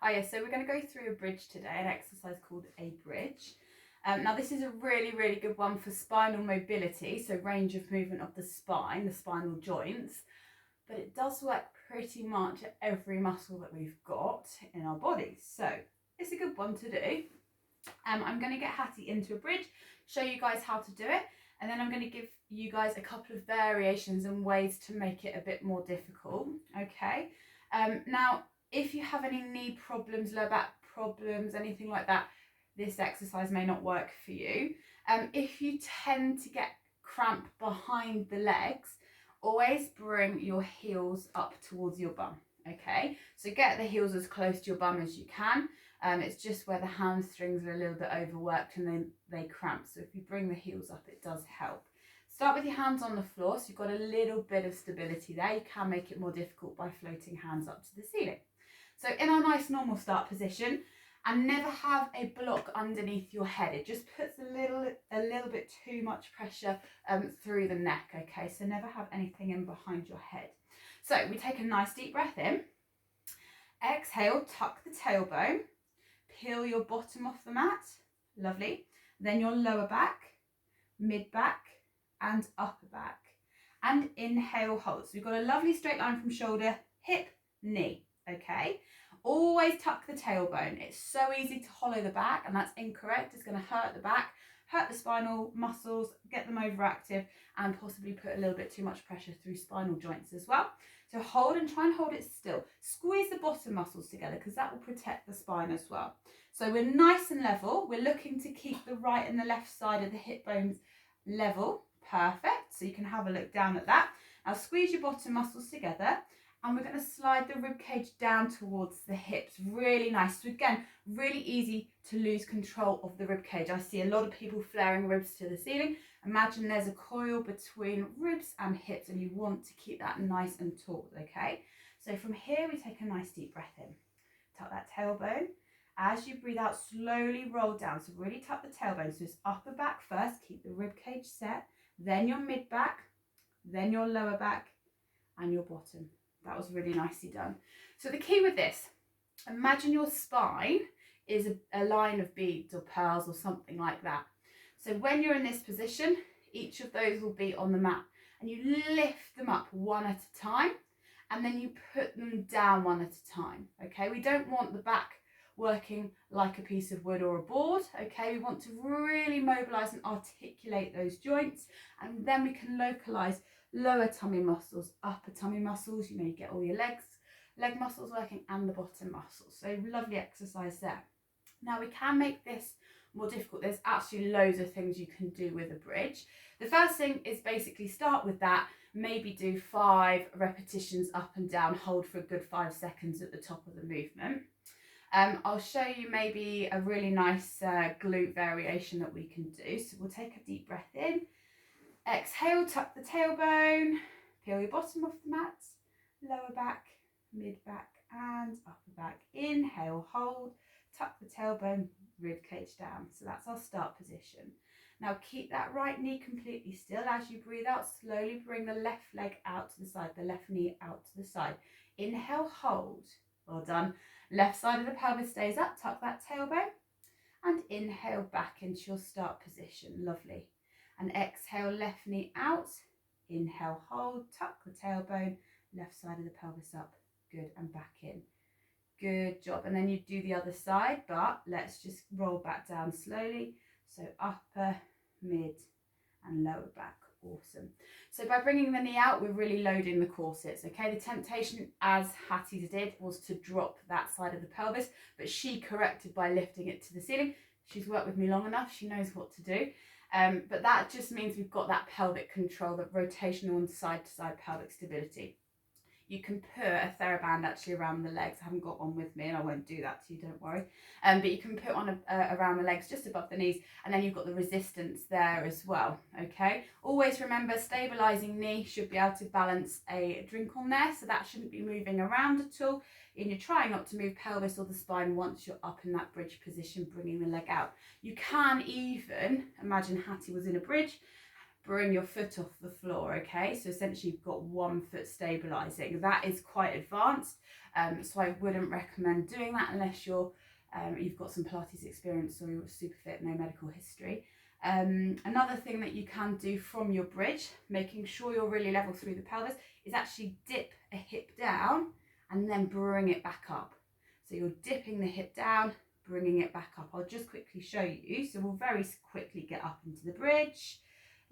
Hiya, so we're going to go through a bridge today, an exercise called a bridge. Now this is a really good one for spinal mobility, so range of movement of the spine, the spinal joints, but it does work pretty much at every muscle that we've got in our bodies. So it's a good one to do. I'm going to get Hattie into a bridge, show you guys how to do it, and then I'm going to give you guys a couple of variations and ways to make it a bit more difficult, okay? Now, if you have any knee problems, lower back problems, anything like that, this exercise may not work for you. If you tend to get cramp behind the legs, always bring your heels up towards your bum, okay? So get the heels as close to your bum as you can. It's just where the hamstrings are a little bit overworked and then they cramp. So if you bring the heels up, it does help. Start with your hands on the floor, so you've got a little bit of stability there. You can make it more difficult by floating hands up to the ceiling. So in our nice normal start position, and never have a block underneath your head. It just puts a little bit too much pressure through the neck, okay? So never have anything in behind your head. So we take a nice deep breath in. Exhale, tuck the tailbone. Peel your bottom off the mat. Lovely. Then your lower back, mid back, and upper back. And inhale, hold. So we've got a lovely straight line from shoulder, hip, knee, okay? Always tuck the tailbone. It's so easy to hollow the back, and that's incorrect. It's going to hurt the back, hurt the spinal muscles, get them overactive, and possibly put a little bit too much pressure through spinal joints as well. So hold and try and hold it still. Squeeze the bottom muscles together because that will protect the spine as well. So we're nice and level. We're looking to keep the right and the left side of the hip bones level. Perfect. So you can have a look down at that. Now squeeze your bottom muscles together, and we're going to slide the rib cage down towards the hips. Really nice. So again, really easy to lose control of the rib cage. I see a lot of people flaring ribs to the ceiling. Imagine there's a coil between ribs and hips, and you want to keep that nice and taut, okay? So from here, we take a nice deep breath in. Tuck that tailbone. As you breathe out, slowly roll down. So really tuck the tailbone. So it's upper back first, keep the rib cage set, then your mid back, then your lower back, and your bottom. That was really nicely done. So the key with this, imagine your spine is a line of beads or pearls or something like that. So when you're in this position, each of those will be on the mat, and you lift them up one at a time, and then you put them down one at a time, okay? We don't want the back working like a piece of wood or a board, okay? We want to really mobilize and articulate those joints, and then we can localize lower tummy muscles, upper tummy muscles. You know, you get all your leg muscles working and the bottom muscles. So lovely exercise there. Now we can make this more difficult. There's actually loads of things you can do with a bridge. The first thing is basically start with that, maybe do 5 repetitions up and down, hold for a good 5 seconds at the top of the movement. I'll show you maybe a really nice glute variation that we can do. So we'll take a deep breath in. Exhale, tuck the tailbone, peel your bottom off the mat, lower back, mid back, and upper back. Inhale, hold, tuck the tailbone, rib cage down. So that's our start position. Now keep that right knee completely still. As you breathe out, slowly bring the left leg out to the side, the left knee out to the side. Inhale, hold. Well done. Left side of the pelvis stays up, tuck that tailbone, and inhale back into your start position. Lovely. And exhale, left knee out. Inhale, hold, tuck the tailbone, left side of the pelvis up. Good, and back in. Good job. And then you do the other side, but let's just roll back down slowly. So upper, mid, and lower back. Awesome. So by bringing the knee out, we're really loading the corsets, okay? The temptation, as Hattie did, was to drop that side of the pelvis, but she corrected by lifting it to the ceiling. She's worked with me long enough. She knows what to do. But that just means we've got that pelvic control, that rotational and side-to-side pelvic stability. You can put a TheraBand actually around the legs. I haven't got one with me, and I won't do that to you, don't worry. But you can put on around the legs, just above the knees, and then you've got the resistance there as well, okay? Always remember, stabilizing knee should be able to balance a drink on there, so that shouldn't be moving around at all. And you're trying not to move pelvis or the spine once you're up in that bridge position, bringing the leg out. You can even, imagine Hattie was in a bridge, bring your foot off the floor, okay? So essentially you've got one foot stabilizing. That is quite advanced, so I wouldn't recommend doing that unless you've got some Pilates experience or you're super fit, no medical history. Another thing that you can do from your bridge, making sure you're really level through the pelvis, is actually dip a hip down and then bring it back up. So you're dipping the hip down, bringing it back up. I'll just quickly show you. So we'll very quickly get up into the bridge.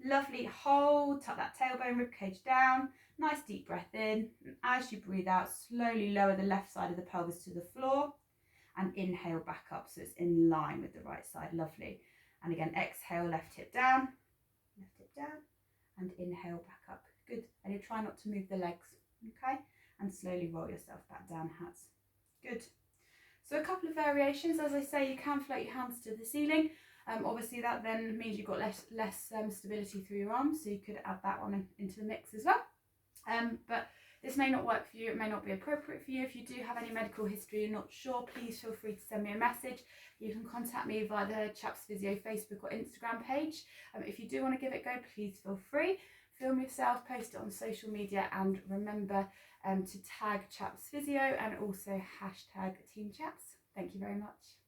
Lovely, hold, tuck that tailbone, ribcage down, nice deep breath in. And as you breathe out, slowly lower the left side of the pelvis to the floor and inhale back up so it's in line with the right side. Lovely. And again, exhale, left hip down, and inhale back up. Good. And you try not to move the legs, okay? And slowly roll yourself back down, hats. Good. So a couple of variations. As I say, you can float your hands to the ceiling. Obviously that then means you've got less stability through your arms, so you could add that one into the mix as well. But this may not work for you, it may not be appropriate for you. If you do have any medical history you're not sure, please feel free to send me a message. You can contact me via the Chaps Physio Facebook or Instagram page. If you do want to give it a go, please feel free. Film yourself, post it on social media, and remember to tag Chaps Physio and also hashtag Team Chaps. Thank you very much.